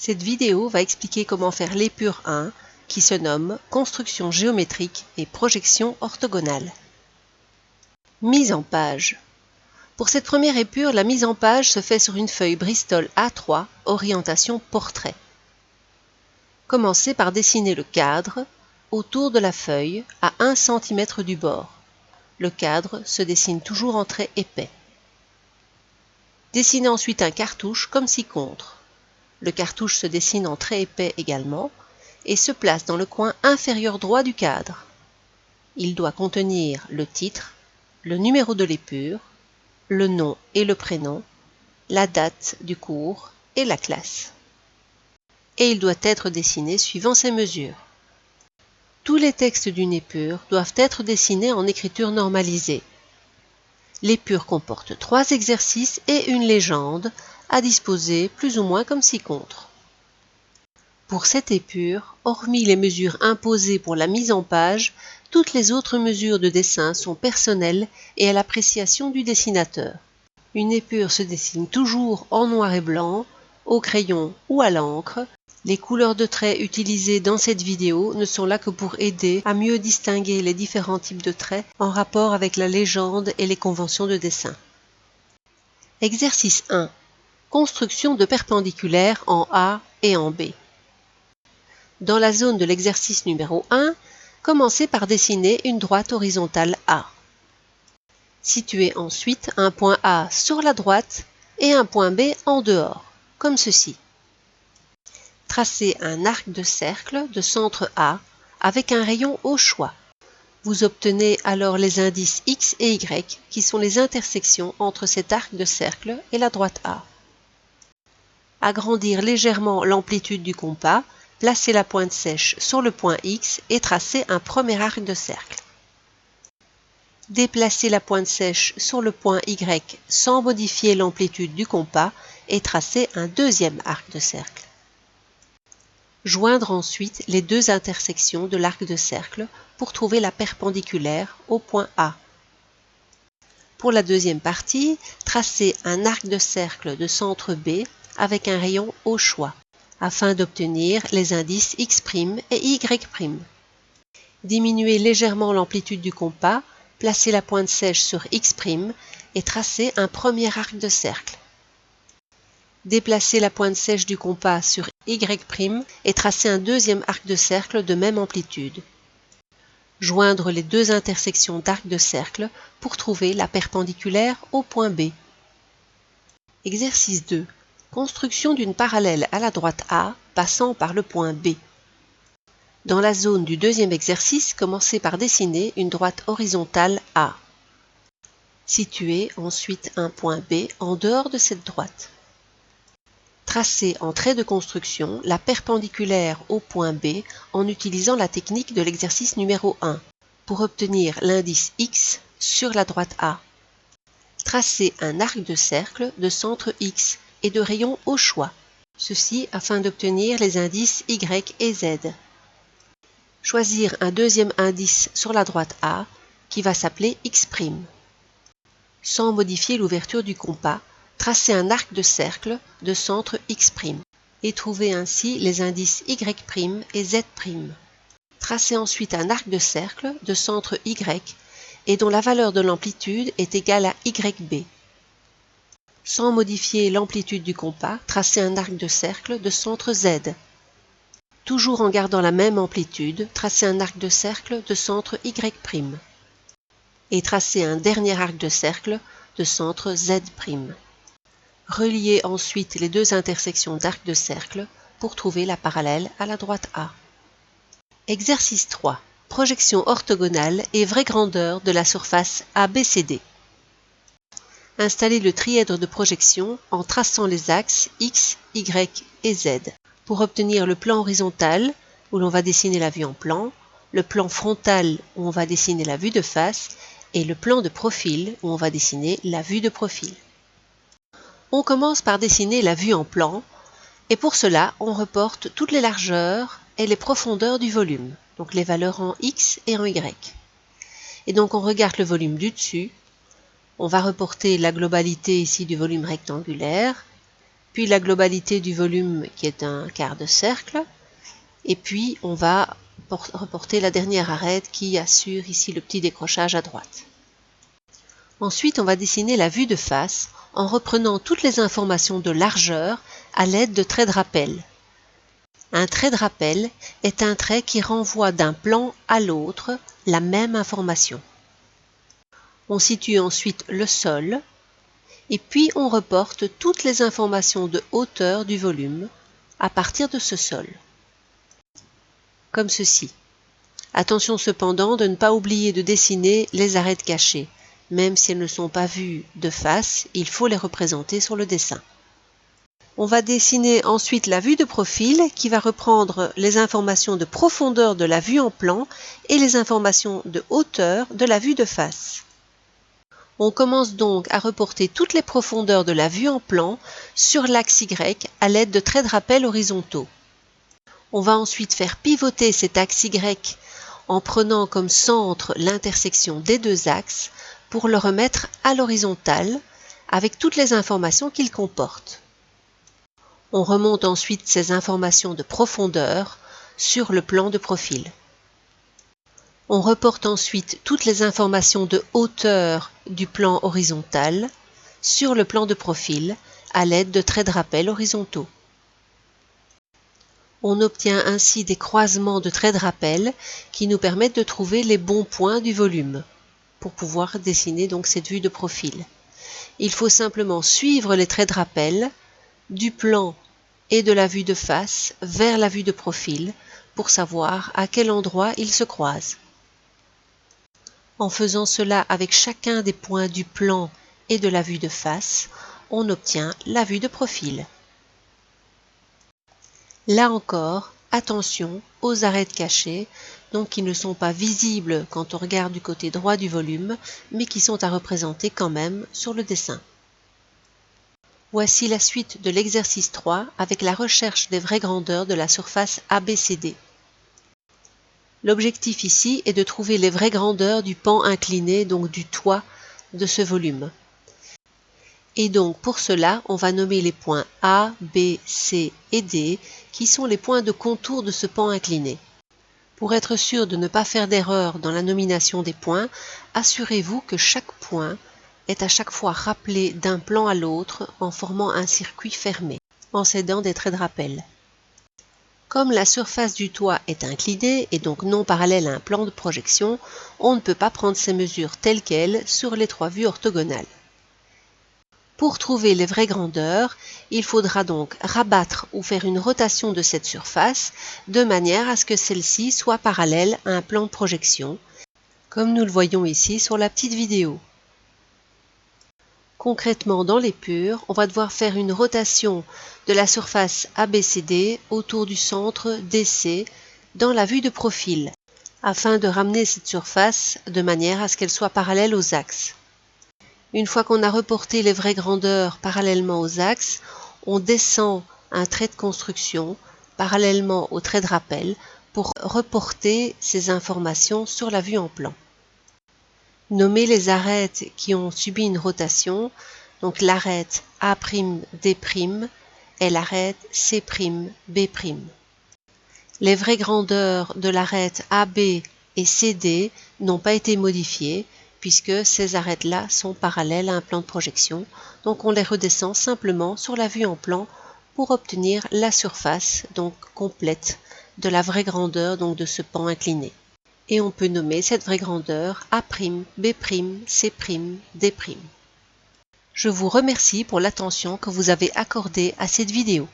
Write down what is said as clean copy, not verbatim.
Cette vidéo va expliquer comment faire l'épure 1 qui se nomme Construction géométrique et projection orthogonale. Mise en page. Pour cette première épure, la mise en page se fait sur une feuille Bristol A3, orientation portrait. Commencez par dessiner le cadre autour de la feuille à 1 cm du bord. Le cadre se dessine toujours en trait épais. Dessinez ensuite un cartouche comme ci-contre. Le cartouche se dessine en trait épais également et se place dans le coin inférieur droit du cadre. Il doit contenir le titre, le numéro de l'épure, le nom et le prénom, la date du cours et la classe. Et il doit être dessiné suivant ces mesures. Tous les textes d'une épure doivent être dessinés en écriture normalisée. L'épure comporte 3 exercices et une légende à disposer plus ou moins comme ci-contre. Pour cette épure, hormis les mesures imposées pour la mise en page, toutes les autres mesures de dessin sont personnelles et à l'appréciation du dessinateur. Une épure se dessine toujours en noir et blanc, au crayon ou à l'encre. Les couleurs de traits utilisées dans cette vidéo ne sont là que pour aider à mieux distinguer les différents types de traits en rapport avec la légende et les conventions de dessin. Exercice 1. Construction de perpendiculaires en A et en B. Dans la zone de l'exercice numéro 1, commencez par dessiner une droite horizontale A. Situez ensuite un point A sur la droite et un point B en dehors, comme ceci. Tracez un arc de cercle de centre A avec un rayon au choix. Vous obtenez alors les indices X et Y qui sont les intersections entre cet arc de cercle et la droite A. Agrandir légèrement l'amplitude du compas, placez la pointe sèche sur le point X et tracez un premier arc de cercle. Déplacez la pointe sèche sur le point Y sans modifier l'amplitude du compas et tracez un deuxième arc de cercle. Joindre ensuite les deux intersections de l'arc de cercle pour trouver la perpendiculaire au point A. Pour la deuxième partie, tracez un arc de cercle de centre B avec un rayon au choix, afin d'obtenir les indices X' et Y'. Diminuez légèrement l'amplitude du compas, placez la pointe sèche sur X' et tracez un premier arc de cercle. Déplacez la pointe sèche du compas sur Y' et tracez un deuxième arc de cercle de même amplitude. Joindre les deux intersections d'arc de cercle pour trouver la perpendiculaire au point B. Exercice 2. Construction d'une parallèle à la droite A passant par le point B. Dans la zone du deuxième exercice, commencez par dessiner une droite horizontale A. Situez ensuite un point B en dehors de cette droite. Tracez en trait de construction la perpendiculaire au point B en utilisant la technique de l'exercice numéro 1 pour obtenir l'indice X sur la droite A. Tracez un arc de cercle de centre X et de rayon au choix, ceci afin d'obtenir les indices Y et Z. Choisir un deuxième indice sur la droite A qui va s'appeler X'. Sans modifier l'ouverture du compas, tracez un arc de cercle de centre X' et trouvez ainsi les indices Y' et Z'. Tracez ensuite un arc de cercle de centre Y et dont la valeur de l'amplitude est égale à YB. Sans modifier l'amplitude du compas, tracez un arc de cercle de centre Z. Toujours en gardant la même amplitude, tracez un arc de cercle de centre Y'. Et tracez un dernier arc de cercle de centre Z'. Reliez ensuite les deux intersections d'arc de cercle pour trouver la parallèle à la droite A. Exercice 3. Projection orthogonale et vraie grandeur de la surface ABCD. Installez le trièdre de projection en traçant les axes X, Y et Z pour obtenir le plan horizontal où l'on va dessiner la vue en plan, le plan frontal où on va dessiner la vue de face et le plan de profil où on va dessiner la vue de profil. On commence par dessiner la vue en plan et pour cela on reporte toutes les largeurs et les profondeurs du volume, donc les valeurs en X et en Y. Et donc on regarde le volume du dessus, on va reporter la globalité ici du volume rectangulaire puis la globalité du volume qui est un quart de cercle, et puis on va reporter la dernière arête qui assure ici le petit décrochage à droite. Ensuite, on va dessiner la vue de face en reprenant toutes les informations de largeur à l'aide de traits de rappel. Un trait de rappel est un trait qui renvoie d'un plan à l'autre la même information. On situe ensuite le sol et puis on reporte toutes les informations de hauteur du volume à partir de ce sol. Comme ceci. Attention cependant de ne pas oublier de dessiner les arêtes cachées. Même si elles ne sont pas vues de face, il faut les représenter sur le dessin. On va dessiner ensuite la vue de profil qui va reprendre les informations de profondeur de la vue en plan et les informations de hauteur de la vue de face. On commence donc à reporter toutes les profondeurs de la vue en plan sur l'axe Y à l'aide de traits de rappel horizontaux. On va ensuite faire pivoter cet axe Y en prenant comme centre l'intersection des deux axes pour le remettre à l'horizontale avec toutes les informations qu'il comporte. On remonte ensuite ces informations de profondeur sur le plan de profil. On reporte ensuite toutes les informations de hauteur du plan horizontal sur le plan de profil à l'aide de traits de rappel horizontaux. On obtient ainsi des croisements de traits de rappel qui nous permettent de trouver les bons points du volume pour pouvoir dessiner donc cette vue de profil. Il faut simplement suivre les traits de rappel du plan et de la vue de face vers la vue de profil pour savoir à quel endroit ils se croisent. En faisant cela avec chacun des points du plan et de la vue de face, on obtient la vue de profil. Là encore, attention aux arêtes cachées, donc qui ne sont pas visibles quand on regarde du côté droit du volume, mais qui sont à représenter quand même sur le dessin. Voici la suite de l'exercice 3 avec la recherche des vraies grandeurs de la surface ABCD. L'objectif ici est de trouver les vraies grandeurs du pan incliné, donc du toit de ce volume. Et donc pour cela, on va nommer les points A, B, C et D qui sont les points de contour de ce pan incliné. Pour être sûr de ne pas faire d'erreur dans la nomination des points, assurez-vous que chaque point est à chaque fois rappelé d'un plan à l'autre en formant un circuit fermé, en s'aidant des traits de rappel. Comme la surface du toit est inclinée et donc non parallèle à un plan de projection, on ne peut pas prendre ces mesures telles quelles sur les trois vues orthogonales. Pour trouver les vraies grandeurs, il faudra donc rabattre ou faire une rotation de cette surface de manière à ce que celle-ci soit parallèle à un plan de projection, comme nous le voyons ici sur la petite vidéo. Concrètement, dans l'épure, on va devoir faire une rotation de la surface ABCD autour du centre DC dans la vue de profil, afin de ramener cette surface de manière à ce qu'elle soit parallèle aux axes. Une fois qu'on a reporté les vraies grandeurs parallèlement aux axes, on descend un trait de construction parallèlement au trait de rappel pour reporter ces informations sur la vue en plan. Nommer les arêtes qui ont subi une rotation, donc l'arête A'D' et l'arête C'B'. Les vraies grandeurs de l'arête AB et CD n'ont pas été modifiées puisque ces arêtes-là sont parallèles à un plan de projection, donc on les redescend simplement sur la vue en plan pour obtenir la surface donc complète de la vraie grandeur donc de ce pan incliné. Et on peut nommer cette vraie grandeur A', B', C', D'. Je vous remercie pour l'attention que vous avez accordée à cette vidéo.